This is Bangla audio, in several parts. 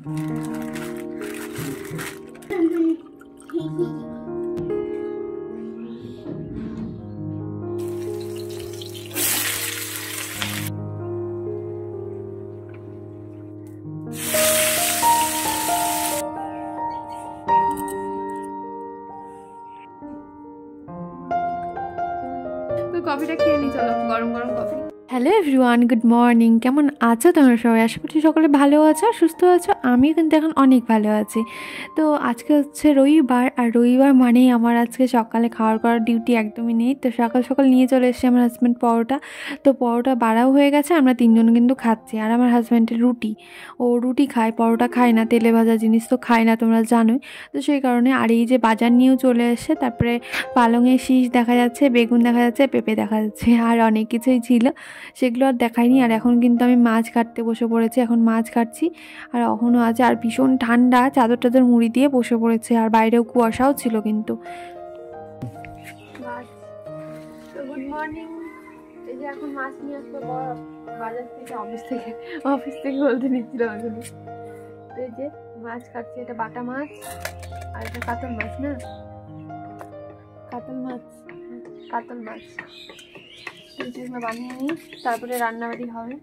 কফিটা খেয়ে নি, চলো গরম গরম coffee. Hello everyone, good morning. কেমন আছো তোমরা সবাই? আশা করছি সকলে ভালো আছো, সুস্থ আছো। আমি কিন্তু এখন অনেক ভালো আছি। তো আজকে হচ্ছে রবিবার, আর রবিবার মানেই আমার আজকে সকালে খাওয়ার করার ডিউটি একদমই নেই। তো সকাল সকাল নিয়ে চলে এসেছে আমার হাজব্যান্ড পরোটা। তো পরোটা বাড়াও হয়ে গেছে, আমরা তিনজন কিন্তু খাচ্ছি। আর আমার হাজব্যান্ডের রুটি, ও রুটি খায়, পরোটা খায় না, তেলে ভাজা জিনিস তো খায় না, তোমরা জানোই। তো সেই কারণে আর এই যে বাজার নিয়েও চলে এসছে, তারপরে পালংয়ের শীষ দেখা যাচ্ছে, বেগুন দেখা যাচ্ছে, পেঁপে দেখা যাচ্ছে, আর অনেক কিছুই ছিল, সেগুলো আর দেখাইনি। আর এখন কিন্তু আমি মাছ কাটতে বসে পড়েছি, এখন মাছ কাটছি। আর এখনও আছে, আর ভীষণ ঠান্ডা, চাদর টাদর মুড়ি দিয়ে বসে পড়েছে, আর বাইরেও কুয়াশাও ছিল কিন্তু। Good morning. এই যে এখন মাছ নিয়ে আসবো বাজার থেকে, অফিস থেকে বলতে নিচ্ছিল এখন। তো এই যে মাছ কাটছি, এটা বাটা মাছ, আর এটা কাতল মাছ, না কাতল মাছ, কাতল মাছ। এগুলো বানিয়ে নিই, তারপরে রান্নাবাড়ি হবে।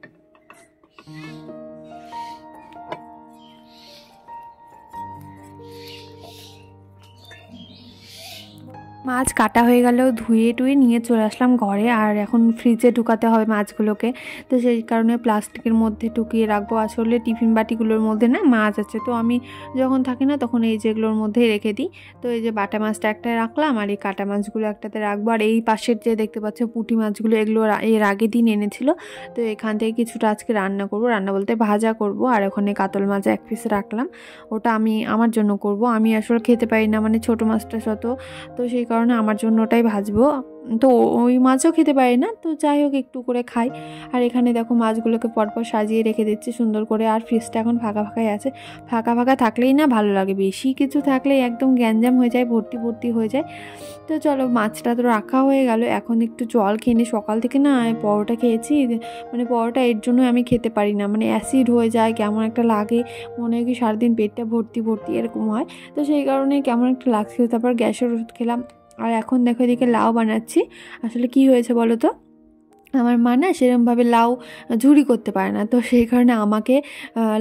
মাছ কাটা হয়ে গেল, ধুয়ে টুয়ে নিয়ে চলে আসলাম ঘরে। আর এখন ফ্রিজে ঢুকাতে হবে মাছগুলোকে, তো সেই কারণে প্লাস্টিকের মধ্যে ঢুকিয়ে রাখবো। আসলে টিফিন বাটিগুলোর মধ্যে না মাছ আছে, তো আমি যখন থাকি না তখন এই যেগুলোর মধ্যেই রেখে দিই। তো এই যে বাটা মাছটা একটা রাখলাম, আর এই কাটা মাছগুলো একটাতে রাখবো। আর এই পাশের যে দেখতে পাচ্ছ পুঁটি মাছগুলো, এগুলো এর আগের দিন এনেছিল। তো এখান থেকে কিছুটা আজকে রান্না করব, রান্না বলতে ভাজা করব। আর ওখানে কাতল মাছ এক পিস রাখলাম, ওটা আমি আমার জন্য করব। আমি আসলে খেতে পারি না, মানে ছোটো মাছটা শত, তো সেই কারণে আমার জন্য ওটাই ভাজবো। তো ওই মাছও খেতে পারি না, তো যাই হোক একটু করে খাই। আর এখানে দেখো মাছগুলোকে পরপর সাজিয়ে রেখে দিচ্ছি সুন্দর করে। আর ফ্রিজটা এখন ফাঁকা ফাঁকাই আছে, ফাঁকা ফাঁকা থাকলেই না ভালো লাগে, বেশি কিছু থাকলে একদম গ্যাঞ্জাম হয়ে যায়, ভর্তি ভর্তি হয়ে যায়। তো চলো, মাছটা তো রাখা হয়ে গেল, এখন একটু জল খেয়ে নিই। সকাল থেকে না পরোটা খেয়েছি, মানে পরোটা এর জন্য আমি খেতে পারি না, মানে অ্যাসিড হয়ে যায়, কেমন একটা লাগে, মনে হয় কি সারাদিন পেটটা ভর্তি ভর্তি এরকম হয়। তো সেই কারণে কেমন একটা লাগছিল, তারপর গ্যাসের ওষুধ খেলাম। আর এখন দেখো এদিকে লাউ বানাচ্ছি। আসলে কি হয়েছে বলো তো, আমার মা না সেরকমভাবে লাউ ঝুরি করতে পারে না, তো সেই কারণে আমাকে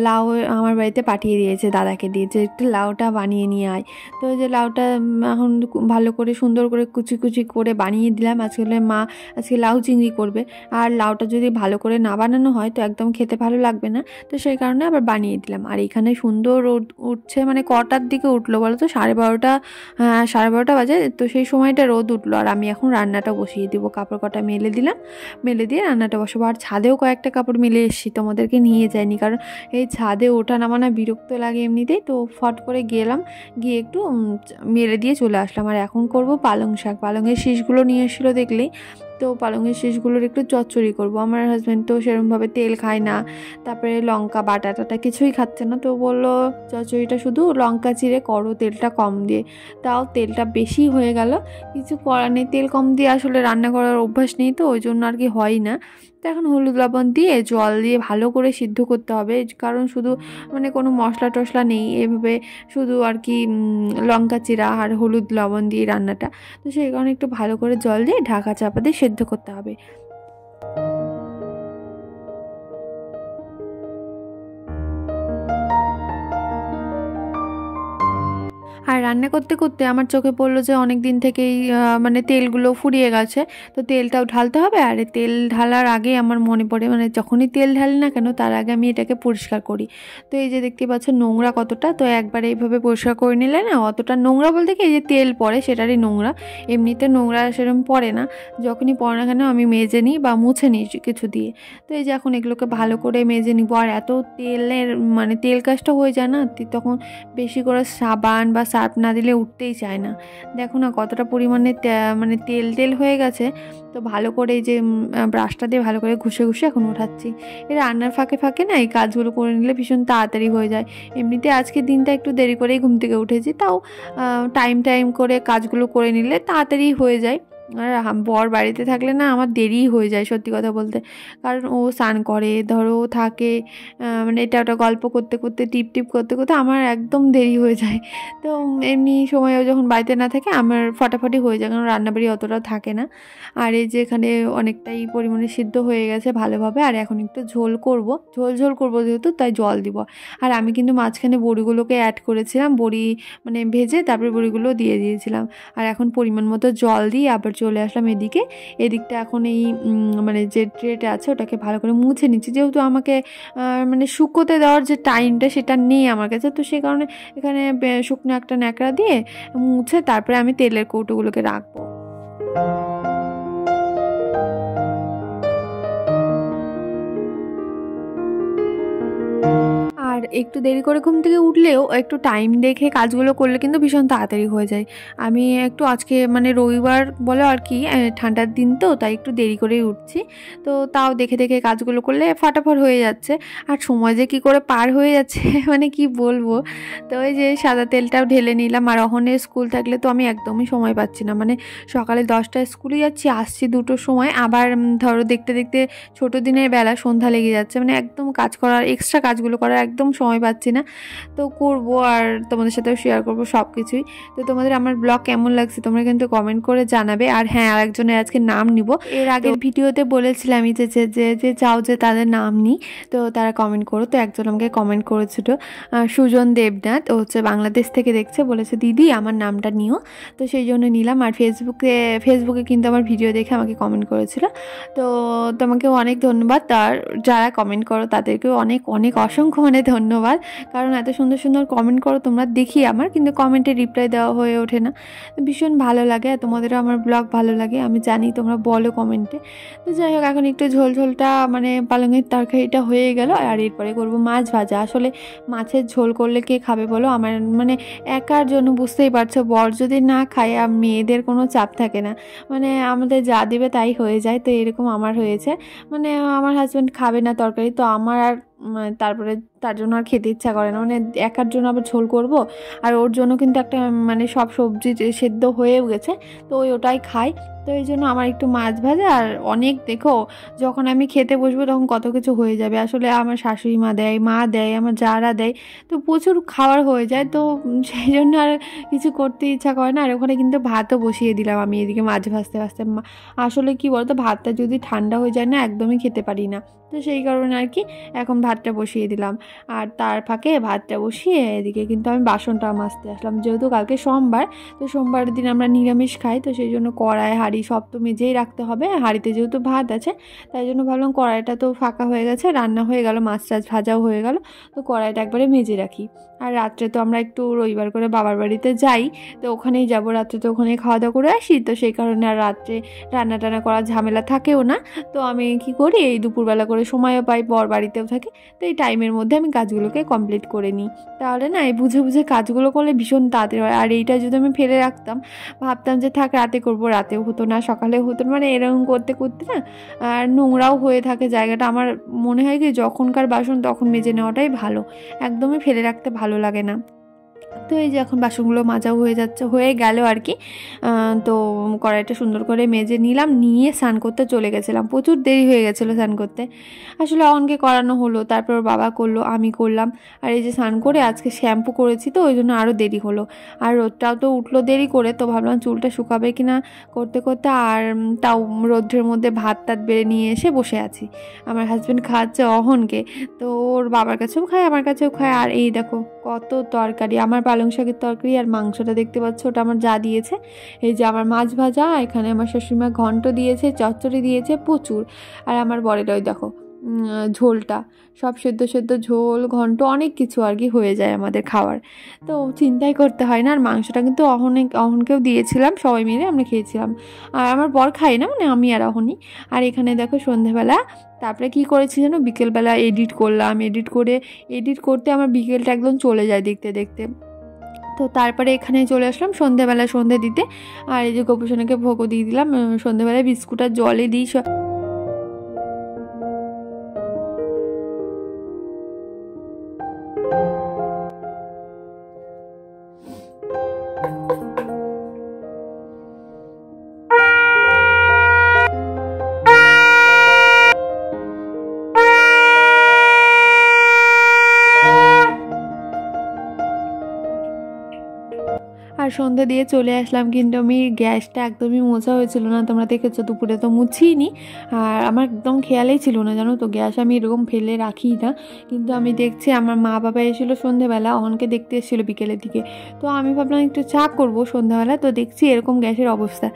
লাউ আমার বাড়িতে পাঠিয়ে দিয়েছে, দাদাকে দিয়েছে, একটু লাউটা বানিয়ে নিয়ে আয়। তো যে লাউটা এখন ভালো করে সুন্দর করে কুচি কুচি করে বানিয়ে দিলাম। আসলে মা আজকে লাউ চিংড়ি করবে, আর লাউটা যদি ভালো করে না বানানো হয় তো একদম খেতে ভালো লাগবে না, তো সেই কারণে আবার বানিয়ে দিলাম। আর এখানে সুন্দর রোদ উঠছে, মানে কটার দিকে উঠলো বলো তো, 12:30, 12:30 বাজে। তো সেই সময়টা রোদ উঠলো, আর আমি এখন রান্নাটা বসিয়ে দিব। কাপড় কটা মেলে দিলাম, মেলে দিয়ে রান্নাটা বসাবো। আর ছাদেও কয়েকটা কাপড় মেলে এসেছি, তোমাদেরকে নিয়ে যাইনি, কারণ এই ছাদে ওঠা নামানা বিরক্ত লাগে এমনিতেই। তো ফট করে গেলাম, গিয়ে একটু মেলে দিয়ে চলে আসলাম। আর এখন করব পালং শাক, পালংয়ের শীষগুলো নিয়ে এসেছিলো দেখলেই, তো পালংয়ের শীষগুলোর একটু চচ্চড়ি করব। আমার হাজব্যান্ড তো সেরকমভাবে তেল খায় না, তারপরে লঙ্কা বাটা টাটা কিছুই খাচ্ছে না, তো বললো চচ্চড়িটা শুধু লঙ্কা চিড়ে করো, তেলটা কম দিয়ে। তাও তেলটা বেশি হয়ে গেল, কিছু করার নেই, তেল কম দিয়ে আসলে রান্না করার অভ্যাস নেই, তো ওই জন্য আর কি হয় না। তো এখন হলুদ লবণ দিয়ে জল দিয়ে ভালো করে সিদ্ধ করতে হবে, কারণ শুধু মানে কোনো মশলা টশলা নেই, এভাবে শুধু আর কি লঙ্কা চিরা আর হলুদ লবণ দিয়ে রান্নাটা। তো সেই কারণে একটু ভালো করে জল দিয়ে ঢাকা চাপা দিয়ে সেদ্ধ করতে হবে। আর রান্না করতে করতে আমার চোখে পড়লো যে অনেক দিন থেকেই মানে তেলগুলো ফুরিয়ে গেছে, তো তেলটাও ঢালতে হবে। আর তেল ঢালার আগে আমার মনে পড়ে, মানে যখনই তেল ঢালি না কেন তার আগে আমি এটাকে পরিষ্কার করি। তো এই যে দেখতে পাচ্ছ নোংরা কতটা, তো একবারে এইভাবে পরিষ্কার করে নিলে না অতটা নোংরা বলতে কি এই যে তেল পড়ে সেটারই নোংরা, এমনিতে নোংরা সেরকম পড়ে না। যখনই পড়ে না কেন আমি মেজে নিই বা মুছে নিই কিছু দিয়ে। তো এই যে এখন এগুলোকে ভালো করে মেজে নিব। আর এত তেলের মানে তেল কাজটা হয়ে যায় না, তখন বেশি করে সাবান বা সার্ফ না দিলে উঠতেই চায় না। দেখো না কতটা পরিমাণে মানে তেল তেল হয়ে গেছে। তো ভালো করে এই যে ব্রাশটা দিয়ে ভালো করে ঘষে ঘষে এখন উঠাচ্ছি। এই রান্নার ফাঁকে ফাঁকে না এই কাজগুলো করে নিলে ভীষণ তাড়াতাড়ি হয়ে যায়। এমনিতে আজকের দিনটা একটু দেরি করেই ঘুম থেকে উঠেছি, তাও টাইম করে কাজগুলো করে নিলে তাড়াতাড়ি হয়ে যায়। আর বর বাড়িতে থাকলে না আমার দেরিই হয়ে যায় সত্যি কথা বলতে, কারণ ও স্নান করে, ধরো ও থাকে, মানে এটা ওটা গল্প করতে করতে টিপ টিপ করতে করতে আমার একদম দেরি হয়ে যায়। তো এমনি সময়ও যখন বাড়িতে না থাকে আমার ফটাফটি হয়ে যায়, কারণ রান্নাবাড়ি অতটাও থাকে না। আর এই যে এখানে অনেকটাই পরিমাণে সিদ্ধ হয়ে গেছে ভালোভাবে, আর এখন একটু ঝোল করব, ঝোল করব যেহেতু তাই জল দিব। আর আমি কিন্তু মাঝখানে বড়িগুলোকে অ্যাড করেছিলাম, বড়ি মানে ভেজে তারপরে বড়িগুলো দিয়ে দিয়েছিলাম। আর এখন পরিমাণ মতো জল দিয়ে আবার চলে আসলাম এদিকটা এখন এই মানে যে ট্রেটা আছে ওটাকে ভালো করে মুছে নিচ্ছি, যেহেতু আমাকে মানে শুকোতে দেওয়ার যে টাইমটা সেটা নেই আমার কাছে, তো সেই কারণে এখানে শুকনো একটা ন্যাকড়া দিয়ে মুছে তারপরে আমি তেলের কৌটোগুলোকে রাখবো। আর একটু দেরি করে ঘুম থেকে উঠলেও একটু টাইম দেখে কাজগুলো করলে কিন্তু ভীষণ তাড়াতাড়ি হয়ে যায়। আমি একটু আজকে মানে রবিবার বলো আর কি, ঠান্ডার দিন তো তাই একটু দেরি করেই উঠছি, তো তাও দেখে দেখে কাজগুলো করলে ফাটাফাট হয়ে যাচ্ছে। আর সময় যে কী করে পার হয়ে যাচ্ছে মানে কি বলবো। তো ওই যে সাদা তেলটাও ঢেলে নিলাম, আর অহনের স্কুল থাকলে তো আমি একদমই সময় পাচ্ছি না, মানে সকালে 10টায় স্কুলে যাচ্ছি, আসছি 2টোর সময়, আবার ধরো দেখতে দেখতে ছোটো দিনের বেলা সন্ধ্যা লেগে যাচ্ছে, মানে একদম কাজ করার এক্সট্রা কাজগুলো করার একদম সময় পাচ্ছি না। তো করব আর তোমাদের সাথেও শেয়ার করব সব কিছুই। তো তোমাদের আমার ব্লগ কেমন লাগছে তোমরা কিন্তু কমেন্ট করে জানাবে। আর হ্যাঁ, আরেকজনের আজকে নাম নিব, এর আগের ভিডিওতে বলেছিলাম যে যে যে চাও যে তাদের নাম নিই, তো তারা কমেন্ট করো। তো একজন আমাকে কমেন্ট করেছিল, সুজন দেবনাথ, ও হচ্ছে বাংলাদেশ থেকে দেখছে, বলেছে দিদি আমার নামটা নিও, তো সেই জন্য নিলাম। আর ফেসবুকে কিন্তু আমার ভিডিও দেখে আমাকে কমেন্ট করেছিল, তো তোমাকে অনেক ধন্যবাদ। আর যারা কমেন্ট করো তাদেরকেও অনেক অনেক অসংখ্য মানে ধন্যবাদ, কারণ এত সুন্দর সুন্দর কমেন্ট করো তোমরা, দেখি আমার কিন্তু কমেন্টে রিপ্লাই দেওয়া হয়ে ওঠে না। ভীষণ ভালো লাগে, তোমাদেরও আমার ব্লগ ভালো লাগে আমি জানি, তোমরা বলো কমেন্টে। তো যাই হোক, এখন একটু ঝোলটা মানে পালংয়ের তরকারিটা হয়ে গেল, আর এরপরে করব মাছ ভাজা। আসলে মাছের ঝোল করলে কে খাবে বলো, আমার মানে একার জন্য, বুঝতেই পারছো, বর যদি না খায় আর মেয়েদের কোনো চাপ থাকে না, মানে আমাদের যা দিবে তাই হয়ে যায়। তো এরকম আমার হয়েছে, মানে আমার হাজব্যান্ড খাবে না তরকারি, তো আমার আর তারপরে তার জন্য আর খেতে ইচ্ছা করে না, মানে একার জন্য আবার ঝোল করব, আর ওর জন্য কিন্তু একটা মানে সব সবজি সেদ্ধ হয়েও গেছে, তো ওটাই খাই। তো এই জন্য আমার একটু মাছ ভাজা, আর অনেক দেখো যখন আমি খেতে বসবো তখন কত কিছু হয়ে যাবে। আসলে আমার শাশুড়ি মা দেয়, মা দেয়, আমার যারা দেয়, তো প্রচুর খাবার হয়ে যায়, তো সেই জন্য আর কিছু করতে ইচ্ছা করে না। আর ওখানে কিন্তু ভাতও বসিয়ে দিলাম আমি এদিকে মাছ ভাজতে ভাজতে। আসলে কি বলতো, ভাতটা যদি ঠান্ডা হয়ে যায় না একদমই খেতে পারি না, তো সেই কারণে আর কি এখন ভাতটা বসিয়ে দিলাম। আর তার ফাঁকে ভাতটা বসিয়ে এদিকে কিন্তু আমি বাসনটা মাজতে আসলাম, যেহেতু কালকে সোমবার, তো সোমবারের দিন আমরা নিরামিষ খাই, তো সেই জন্য কড়াই হাঁড়ি সব তো মেজেই রাখতে হবে। হাঁড়িতে যেহেতু ভাত আছে তাই জন্য ভাবলাম কড়াইটা তো ফাঁকা হয়ে গেছে, রান্না হয়ে গেল, মাছ টাছ ভাজাও হয়ে গেল, তো কড়াইটা একবারে মেজে রাখি। আর রাত্রে তো আমরা একটু রবিবার করে বাবার বাড়িতে যাই, তো ওখানেই যাব, রাত্রে তো ওখানেই খাওয়া দাওয়া করে আসি, তো সেই কারণে আর রাত্রে রান্না টান্না করার ঝামেলা থাকেও না। তো আমি কি করি, এই দুপুরবেলা করে সময়ও পাই, বর বাড়িতেও থাকে, তো এই টাইমের মধ্যে আমি কাজগুলোকে কমপ্লিট করে নিই। তাহলে না এই বুঝে বুঝে কাজগুলো করলে ভীষণ তাড়াতাড়ি হয়। আর এইটা যদি আমি ফেলে রাখতাম, ভাবতাম যে থাক রাতে করব, রাতেও হতো না, সকালেও হতো না, মানে এরকম করতে করতে না আর নোংরাও হয়ে থাকে জায়গাটা। আমার মনে হয় কি যখনকার বাসন তখন মেজে নেওয়াটাই ভালো, একদমই ফেলে রাখতে ভালো লাগে না। তো এই যে এখন বাসনগুলো মাজাও হয়ে গেল আর কি। তো কড়াইটা সুন্দর করে মেজে নিলাম, নিয়ে স্নান করতে চলে গেছিলাম, প্রচুর দেরি হয়ে গেছিলো স্নান করতে। আসলে অনকে করানো হলো, তারপর বাবা করলো, আমি করলাম। আর এই যে স্নান করে আজকে শ্যাম্পু করেছি, তো ওই জন্য আরও দেরি হলো। আর রোদটাও তো উঠলো দেরি করে, তো ভাবলাম চুলটা শুকাবে কিনা করতে করতে, আর তাও রোদ্রের মধ্যে ভাত টাত বেড়ে নিয়ে এসে বসে আছি। আমার হাজব্যান্ড খাওয়াচ্ছে অহনকে, তো ওর বাবার কাছেও খায়, আমার কাছেও খায়। আর এই দেখো কত তরকারি, আমার পালং শাকের তরকারি, আর মাংসটা দেখতে পাচ্ছ ওটা আমার যা দিয়েছে। এই যে আমার মাছ ভাজা, এখানে আমার শাশুড়িমা ঘন্ট দিয়েছে, চচ্চড়ি দিয়েছে প্রচুর। আর আমার বরের ওই দেখো ঝোলটা, সব সেদ্ধ সেদ্ধ ঝোল ঘন্ট অনেক কিছু আর কি হয়ে যায় আমাদের খাওয়ার, তো চিন্তাই করতে হয় না। আর মাংসটা কিন্তু অহনকেও দিয়েছিলাম, সবাই মিলে আমরা খেয়েছিলাম। আর আমার বর খাই না, মানে আমি আর অহনই। আর এখানে দেখো সন্ধেবেলা তারপরে কি করেছি যেন, বিকেলবেলা এডিট করলাম, এডিট করতে আমার বিকেলটা একদম চলে যায় দেখতে দেখতে। তো তারপরে এখানে চলে আসলাম সন্ধেবেলা সন্ধে দিতে। আর এই যে গোপুসোনাকে ভোগও দিয়ে দিলাম, সন্ধেবেলায় বিস্কুট আর জলে দিই আর সন্ধ্যা দিয়ে চলে আসলাম, কিন্তু আমি গ্যাসটা একদমই মোছা হয়েছিল না, তোমরা দেখেছো দুপুরে তো মুছিনি। আর আমার একদম খেয়ালই ছিল না, জানো তো গ্যাস আমি এরকম ফেলে রাখি না। কিন্তু আমি দেখছি আমার মা বাবা এসেছিলো সন্ধ্যেবেলা, অহনকে দেখতে এসেছিলো বিকেলের দিকে। তো আমি ভাবলাম একটু চা করবো সন্ধ্যাবেলা, তো দেখছি এরকম গ্যাসের অবস্থা।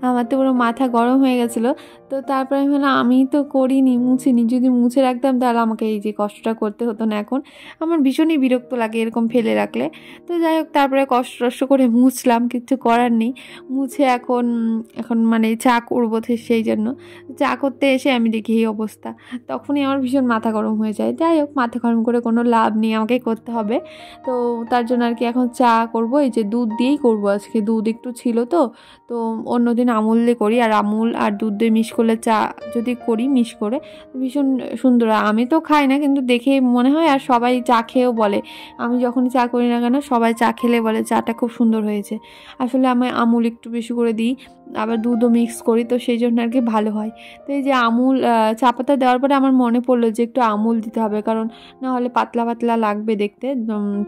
আমার তো পুরো মাথা গরম হয়ে গেছিলো। তো তারপরে আমি ভাবলাম আমি তো করিনি, মুছিনি, যদি মুছে রাখতাম তাহলে আমাকে এই যে কষ্টটা করতে হতো না। এখন আমার ভীষণই বিরক্ত লাগে এরকম ফেলে রাখলে। তো যাই হোক, তারপরে কষ্ট করে মুছলাম, কিছু করার নেই। মুছে এখন মানে চা করবো, সেই জন্য চা করতে এসে আমি দেখি এই অবস্থা। তখনই আমার ভীষণ মাথা গরম হয়ে যায়। যাই হোক, মাথা গরম করে কোনো লাভ নেই, আমাকে করতে হবে। তো তার জন্য আর কি এখন চা করব, এই যে দুধ দিয়েই করব আজকে, দুধ একটু ছিল তো অন্যদিন আমুল দিয়ে করি, আর আমুল আর দুধ দিয়ে মিশ করলে চা যদি করি মিশ করে ভীষণ সুন্দর। আমি তো খাই না, কিন্তু দেখে মনে হয়, আর সবাই চা খেয়েও বলে, আমি যখনই চা করি না কেন সবাই চা খেলে বলে চাটা খুব সুন্দর হয়েছে। আসলে আমি আমুল একটু বেশি করে দিই, আবার দুধও মিক্স করি, তো সেই জন্য আর কি ভালো হয়। তো এই যে আমুল চা পাতা দেওয়ার পরে আমার মনে পড়লো যে একটু আমুল দিতে হবে, কারণ না হলে পাতলা পাতলা লাগবে দেখতে,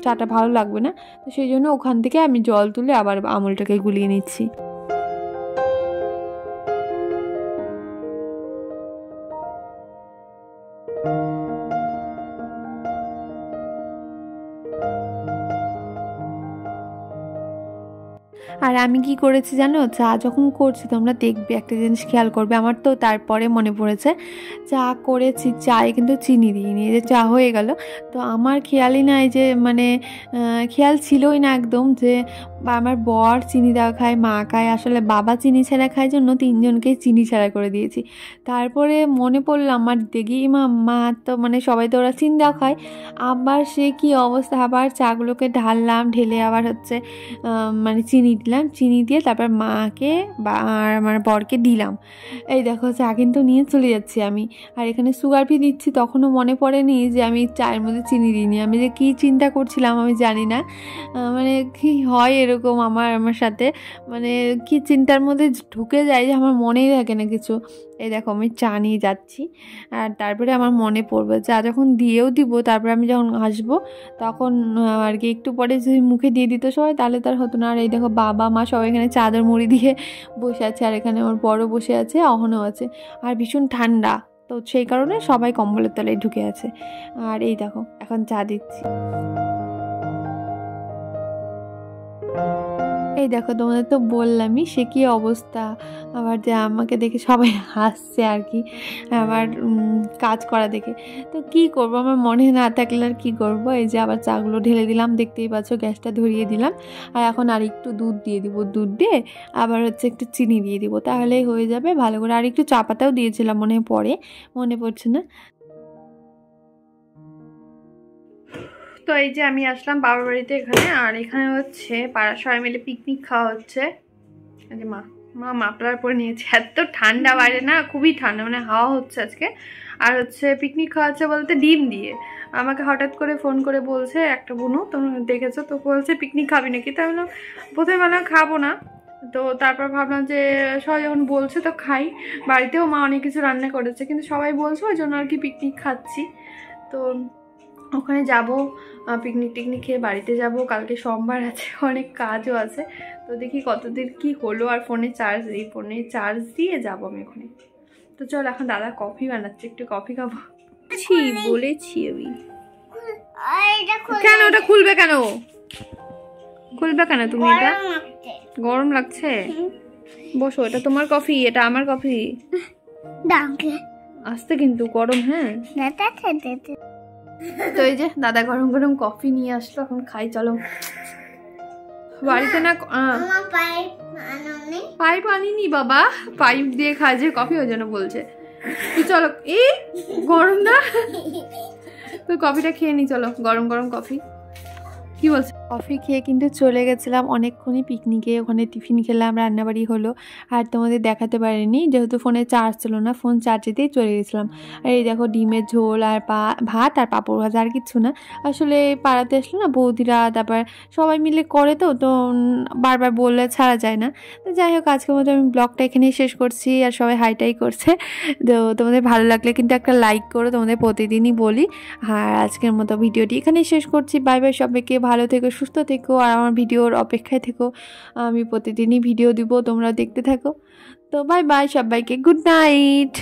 চাটা ভালো লাগবে না। তো সেই জন্য ওখান থেকে আমি জল তুলে আবার আমুলটাকে গুলিয়ে নিচ্ছি। আর আমি কি করেছি জানো, চা যখন করছি তোমরা দেখবে একটা জিনিস খেয়াল করবে, আমার তো তারপরে মনে পড়েছে, চা করেছি চায়ে কিন্তু চিনি দিইনি, যে চা হয়ে গেল। তো আমার খেয়ালই নাই যে মানে খেয়াল ছিলই না একদম যে আমার বর চিনি দেওয়া খায়, মা খায়, আসলে বাবা চিনি ছাড়া খায় জন্য তিনজনকেই চিনি ছাড়া করে দিয়েছি। তারপরে মনে পড়লো আমার, দেখি মা তো মানে সবাই তো ওরা চিনি দেওয়া খায়, আবার সে কি অবস্থা, আবার চাগুলোকে ঢাললাম, ঢেলে আবার হচ্ছে মানে চিনি দিলাম, চিনি দিয়ে তারপর মাকে আর আমার বরকে দিলাম। এই দেখো চা কিন্তু নিয়ে চলে যাচ্ছি আমি, আর এখানে সুগার ফ্রি দিচ্ছি। তখনও মনে পড়েনি যে আমি চায়ের মধ্যে চিনি দিইনি, আমি যে কী চিন্তা করছিলাম আমি জানি না, মানে কি হয় এরকম আমার সাথে, মানে কি চিন্তার মধ্যে ঢুকে যায় যে আমার মনেই থাকে না কিছু। এই দেখো আমি চা নিয়ে যাচ্ছি, আর তারপরে আমার মনে পড়বে চা যখন দিয়েও দিব, তারপরে আমি যখন আসবো তখন আর কি একটু পরে যদি মুখে দিয়ে দিত সবাই তাহলে তার হতো না। আর এই দেখো বাবা মা সবাই এখানে চাদর মুড়ি দিয়ে বসে আছে, আর এখানে আমার বড় বসে আছে, অহনও আছে, আর ভীষণ ঠান্ডা, তো সেই কারণে সবাই কম্বলের তলায় ঢুকে আছে। আর এই দেখো এখন চা দিচ্ছি। এই দেখো তোমাদের তো বললামই সে কী অবস্থা, আবার যে আমাকে দেখে সবাই হাসছে আর কি, আমার কাজ করা দেখে। তো কি করব, আমার মনে না থাকলে আর কী করবো। এই যে আবার চাগুলো ঢেলে দিলাম, দেখতেই পাচ্ছ গ্যাসটা ধরিয়ে দিলাম, আর এখন আর একটু দুধ দিয়ে দিব, দুধ দিয়ে আবার হচ্ছে একটু চিনি দিয়ে দিব, তাহলেই হয়ে যাবে ভালো করে। আর একটু চা পাতাও দিয়েছিলাম মনে পড়ছে না। তো এই যে আমি আসলাম বাবার বাড়িতে এখানে, আর এখানে হচ্ছে পাড়ার সবাই মিলে পিকনিক খাওয়া হচ্ছে। এই যে মা মাফলার পরে নিয়েছে, এত ঠান্ডা বাইরে না, খুবই ঠান্ডা, মানে হাওয়া হচ্ছে আজকে। আর হচ্ছে পিকনিক খাওয়া হচ্ছে বলতে ডিম দিয়ে, আমাকে হঠাৎ করে ফোন করে বলছে একটা বোনু, তোমরা দেখেছো তো, বলছে পিকনিক খাবি নাকি, তাই বললাম প্রথমে বললাম খাবো না, তো তারপর ভাবলাম যে সবাই যখন বলছে তো খাই, বাড়িতেও মা অনেক কিছু রান্না করেছে, কিন্তু সবাই বলছে ওই জন্য আর কি পিকনিক খাচ্ছি। তো ওখানে যাব, পিকনিক টিকনিক খেয়ে বাড়িতে যাব, কালকে সোমবার আছে, অনেক কাজও আছে, তো দেখি কতদিন কি হলো। আর ফোনে চার্জ দিয়ে যাবো আমি ওখানে। তো চল এখন দাদা কফি বানাচ্ছে, একটু কফি খাবো বলেছি আমি। কেন ওটা খুলবে কেন তুমি? এটা গরম লাগছে, বসো, এটা তোমার কফি, এটা আমার কফি, আসতে কিন্তু গরম। হ্যাঁ তো এই যে দাদা গরম গরম কফি নিয়ে আসলো, এখন খাই চলো। বাড়িতে না পাইপ আনিনি বাবা, পাইপ দিয়ে খায় যে কফি, ওই জন্য বলছে। তুই চলো, গরম না, তুই কফিটা খেয়ে নি, চলো গরম গরম কফি। কি বলছে? কফি খেয়ে কিন্তু চলে গেছিলাম অনেকক্ষণই পিকনিকে, ওখানে টিফিন খেলাম, রান্নাবাড়ি হলো, আর তোমাদের দেখাতে পারিনি যেহেতু ফোনে চার্জ ছিল না, ফোন চার্জে দিয়ে চলে গেছিলাম। আর এই দেখো ডিমের ঝোল আর ভাত আর পাঁপড় ভাজা, আর কিচ্ছু না। আসলে পাড়াতে আসলে না বৌদিরা তারপর সবাই মিলে করে, তো বারবার বললে ছাড়া যায় না। তো যাই হোক, আজকের মতো আমি ব্লগটা এখানেই শেষ করছি, আর সবাই হাইটাই করছে। তো তোমাদের ভালো লাগলে কিন্তু একটা লাইক করো, তোমাদের প্রতিদিনই বলি। আর আজকের মতো ভিডিওটি এখানেই শেষ করছি। বাই বাই সবাইকে, ভালো থেকো, সুস্থ থেকো আর আমার ভিডিওর অপেক্ষায় থেকো। আমি প্রতিদিনই ভিডিও দিব, তোমরা দেখতে থাকো। তো বাই বাই সবাইকে, গুড নাইট।